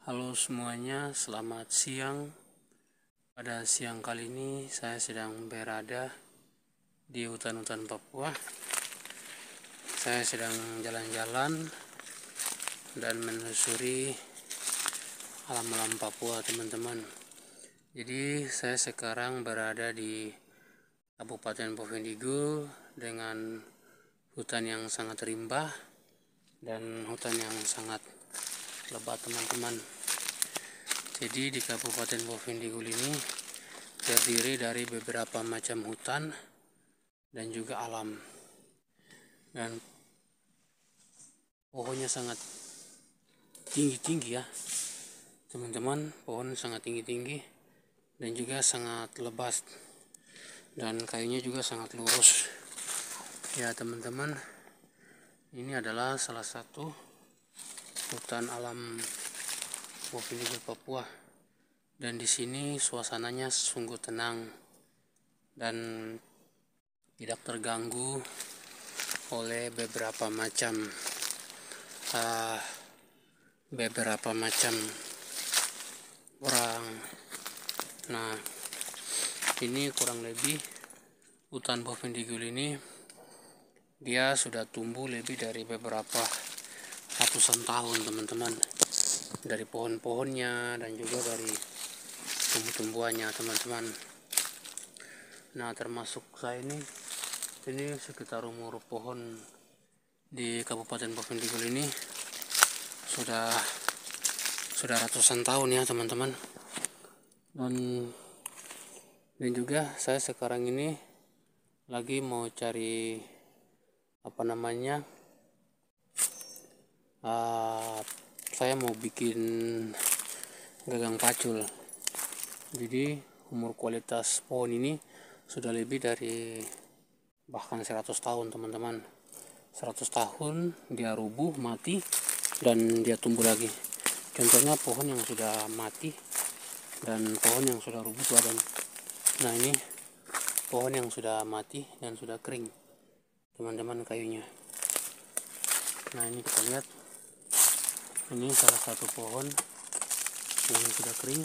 Halo semuanya, selamat siang. Pada siang kali ini saya sedang berada di hutan-hutan Papua. Saya sedang jalan-jalan dan menelusuri alam-alam Papua, teman-teman. Jadi saya sekarang berada di Kabupaten Bovendigul dengan hutan yang sangat rimbah dan hutan yang sangat lebat, teman-teman. Jadi di Kabupaten Bovendigul ini terdiri dari beberapa macam hutan dan juga alam, dan pohonnya sangat tinggi-tinggi ya teman-teman. Pohon sangat tinggi-tinggi dan juga sangat lebat, dan kayunya juga sangat lurus ya teman-teman. Ini adalah salah satu hutan alam Bovendigul Papua, dan di sini suasananya sungguh tenang dan tidak terganggu oleh beberapa macam orang. Nah, ini kurang lebih hutan Bovendigul ini dia sudah tumbuh lebih dari beberapa ratusan tahun, teman-teman, dari pohon-pohonnya dan juga dari tumbuh-tumbuhannya, teman-teman. Nah, termasuk saya ini sekitar umur pohon di Kabupaten Bovendigul ini sudah ratusan tahun ya teman-teman. Dan juga saya sekarang ini lagi mau cari saya mau bikin gagang pacul. Jadi umur kualitas pohon ini sudah lebih dari bahkan 100 tahun, teman-teman. 100 tahun dia rubuh, mati, dan dia tumbuh lagi. Contohnya pohon yang sudah mati dan pohon yang sudah rubuh itu ada. Nah, ini pohon yang sudah mati dan sudah kering, teman-teman, kayunya. Nah, ini kita lihat, ini salah satu pohon yang sudah kering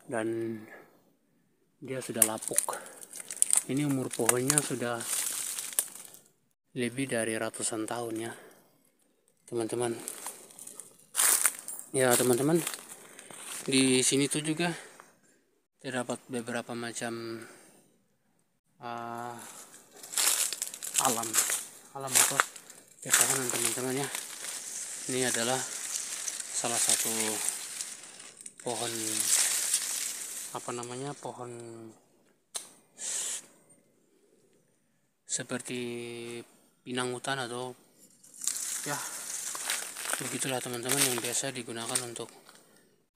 dan dia sudah lapuk. Ini umur pohonnya sudah lebih dari ratusan tahun ya teman-teman. Ya teman-teman, di sini tuh juga terdapat beberapa macam alam atau pepohonan, teman-teman ya. Ini adalah salah satu pohon pohon seperti pinang hutan atau ya begitulah teman-teman, yang biasa digunakan untuk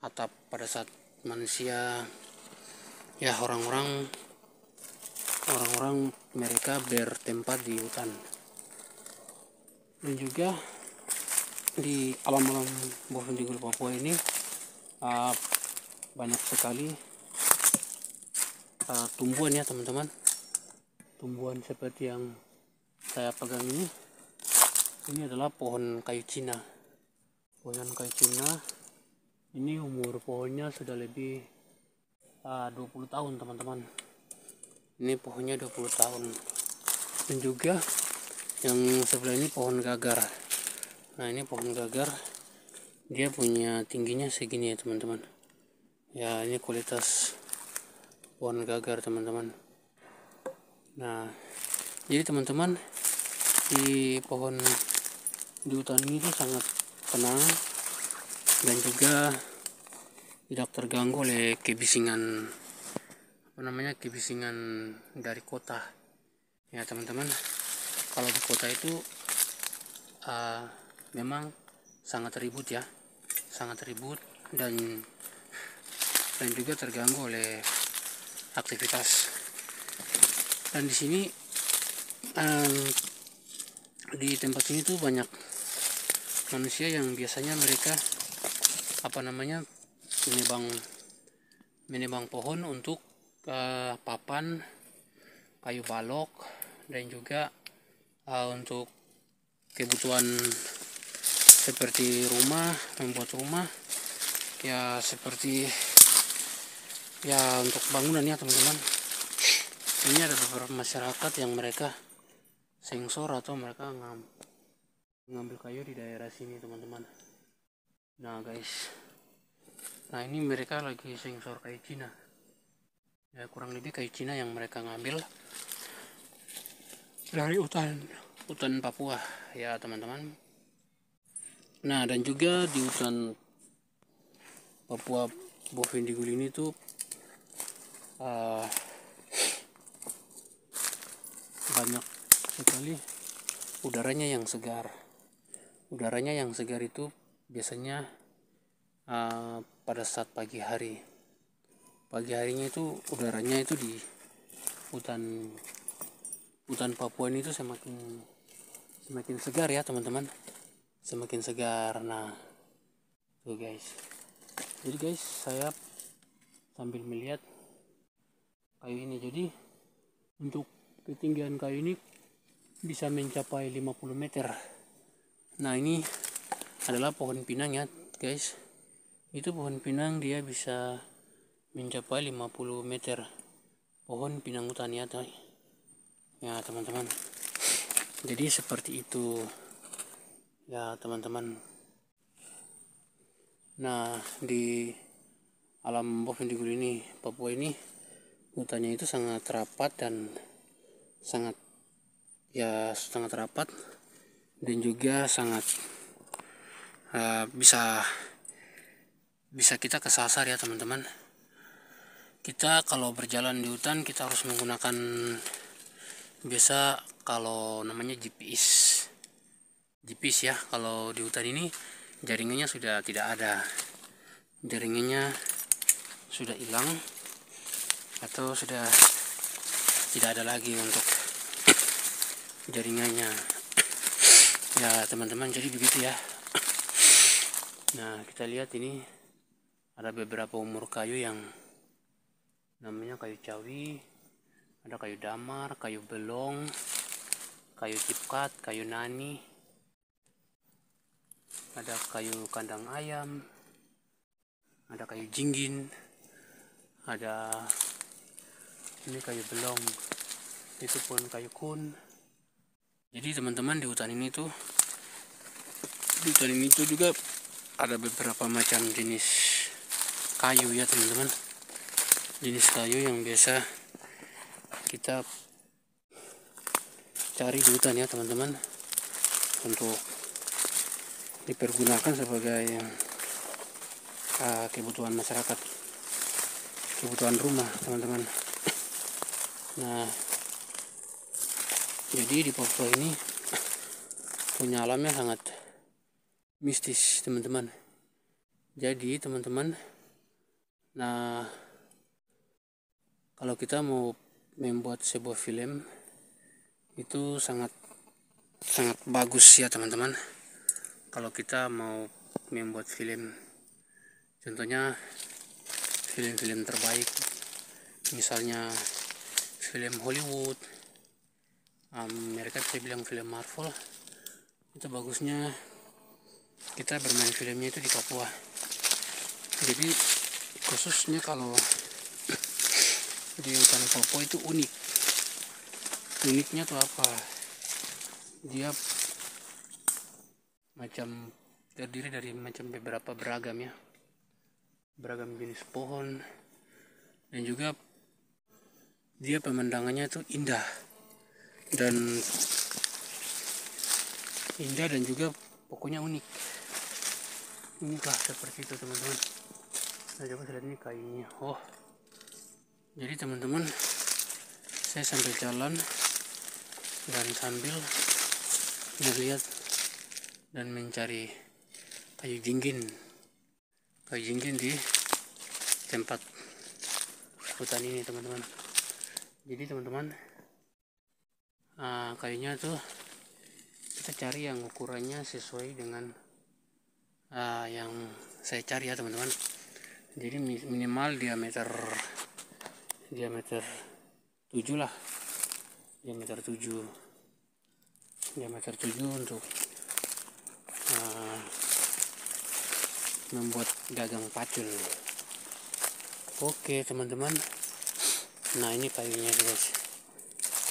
atap pada saat manusia ya orang-orang mereka bertempat di hutan. Dan juga di alam-alam Bovendigul Papua ini banyak sekali tumbuhan ya teman-teman. Tumbuhan seperti yang saya pegang ini adalah pohon kayu Cina. Pohon kayu Cina ini umur pohonnya sudah lebih 20 tahun, teman-teman. Ini pohonnya 20 tahun. Dan juga yang sebelah ini pohon gagar. Nah, ini pohon gagar, dia punya tingginya segini ya teman-teman. Ya, ini kualitas pohon gagar, teman-teman. Nah, jadi teman-teman, di hutan ini tuh sangat tenang dan juga tidak terganggu oleh kebisingan dari kota ya teman-teman. Kalau di kota itu memang sangat ribut dan juga terganggu oleh aktivitas. Dan di sini di tempat ini tuh banyak manusia yang biasanya mereka menebang pohon untuk papan, kayu balok, dan juga untuk kebutuhan seperti membuat rumah ya seperti ya untuk bangunan ya teman-teman. Ini ada beberapa masyarakat yang mereka sengsor atau mereka ngambil kayu di daerah sini teman-teman. Nah guys, nah ini mereka lagi sengsor kayu Cina ya, kurang lebih kayu Cina yang mereka ngambil dari hutan Papua ya teman-teman. Nah dan juga di hutan Papua Bovendigul ini tuh banyak sekali udaranya yang segar. Udaranya yang segar itu biasanya pada saat pagi hari. Pagi harinya itu udaranya itu di hutan Papua ini tuh semakin segar ya teman-teman, semakin segar. Nah tuh guys, jadi guys saya sambil melihat kayu ini. Jadi untuk ketinggian kayu ini bisa mencapai 50 meter. Nah ini adalah pohon pinang ya guys. Itu pohon pinang, dia bisa mencapai 50 meter. Pohon pinang hutan ya teman-teman. Jadi seperti itu ya teman-teman. Nah di alam Bovendigul ini, Papua ini, hutannya itu sangat rapat dan sangat rapat, dan juga sangat bisa kita kesasar ya teman-teman. Kita kalau berjalan di hutan kita harus menggunakan biasa kalau namanya GPS ya. Kalau di hutan ini jaringannya sudah tidak ada, jaringannya sudah hilang atau sudah tidak ada lagi untuk jaringannya ya teman-teman. Jadi begitu ya. Nah kita lihat ini ada beberapa umur kayu yang namanya kayu cawi, ada kayu damar, kayu belong, kayu cipkat, kayu nani, ada kayu kandang ayam, ada kayu jinggin, ada ini kayu belong, itu pun kayu kun. Jadi teman-teman di hutan ini tuh juga ada beberapa macam jenis kayu ya teman-teman. Jenis kayu yang biasa kita cari di hutan ya teman-teman, untuk dipergunakan sebagai kebutuhan masyarakat, kebutuhan rumah teman-teman. Nah jadi di Papua ini punya alamnya sangat mistis teman-teman. Jadi teman-teman, nah kalau kita mau membuat sebuah film itu sangat bagus ya teman-teman. Kalau kita mau membuat film, contohnya film-film terbaik, misalnya film Hollywood, mereka bisa bilang film Marvel, itu bagusnya kita bermain filmnya itu di Papua. Jadi khususnya kalau di hutan Papua itu uniknya tuh apa, dia macam terdiri dari macam beberapa beragam jenis pohon, dan juga dia pemandangannya itu indah dan juga pokoknya unik lah, seperti itu teman-teman. Nah coba lihat ini kayunya. Jadi teman-teman, saya sambil jalan dan sambil melihat dan mencari kayu jinggin di tempat hutan ini teman-teman. Jadi teman-teman, kayunya tuh kita cari yang ukurannya sesuai dengan yang saya cari ya teman-teman. Jadi minimal diameter 7 lah, diameter 7 untuk membuat gagang pacul. Oke teman-teman, nah ini kayunya guys,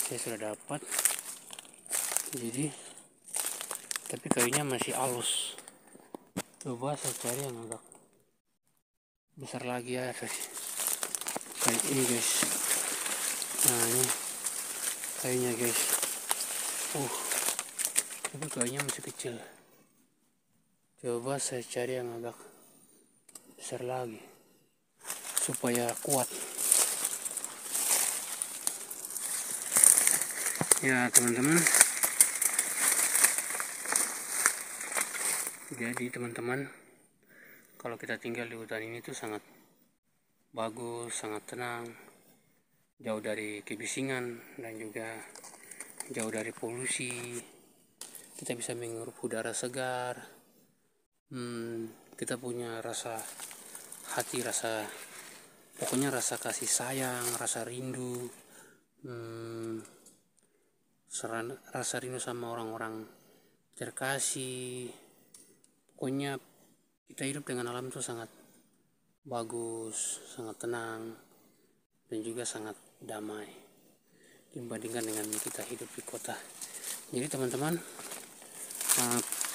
saya sudah dapat. Jadi tapi kayunya masih halus. Coba saya cari yang agak besar lagi ya guys, kayak ini guys. Nah ini kayunya guys, tapi kayunya masih kecil. Coba saya cari yang agak besar lagi supaya kuat ya teman-teman. Jadi teman-teman, kalau kita tinggal di hutan ini tuh sangat bagus, sangat tenang, jauh dari kebisingan dan juga jauh dari polusi. Kita bisa menghirup udara segar. Kita punya rasa hati, pokoknya rasa kasih sayang, rasa rindu, rasa rindu sama orang-orang terkasih. Pokoknya kita hidup dengan alam itu sangat bagus, sangat tenang, dan juga sangat damai dibandingkan dengan kita hidup di kota. Jadi teman-teman,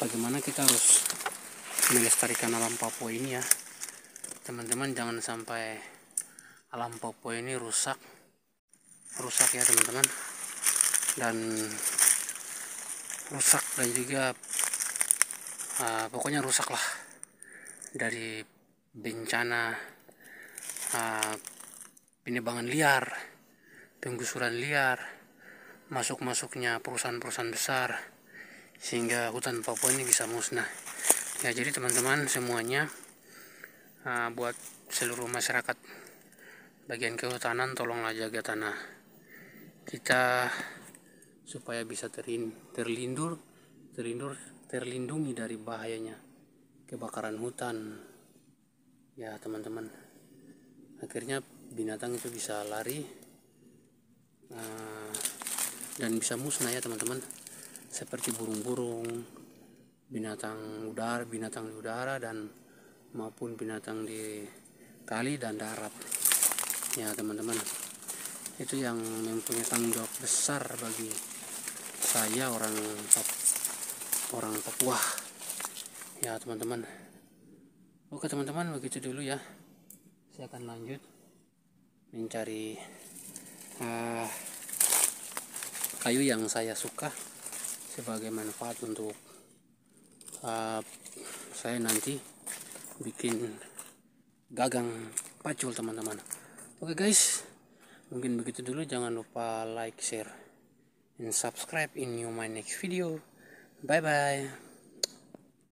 bagaimana kita harus melestarikan alam Papua ini ya teman-teman. Jangan sampai alam Papua ini rusak ya teman-teman, dan juga pokoknya rusak lah dari bencana penebangan liar, penggusuran liar, masuknya perusahaan-perusahaan besar, sehingga hutan Papua ini bisa musnah ya. Jadi teman-teman semuanya, buat seluruh masyarakat bagian kehutanan, tolonglah jaga tanah kita supaya bisa terlindungi dari bahayanya kebakaran hutan ya teman-teman. Akhirnya binatang itu bisa lari dan bisa musnah ya teman-teman, seperti burung-burung, binatang di udara dan maupun binatang di kali dan darat ya teman-teman. Itu yang mempunyai tanggung jawab besar bagi saya, orang Papua ya teman-teman. Oke teman-teman, begitu dulu ya. Saya akan lanjut mencari kayu yang saya suka sebagai manfaat untuk saya nanti bikin gagang pacul teman-teman. Oke guys, mungkin begitu dulu. Jangan lupa like, share, and subscribe in my next video. Bye bye.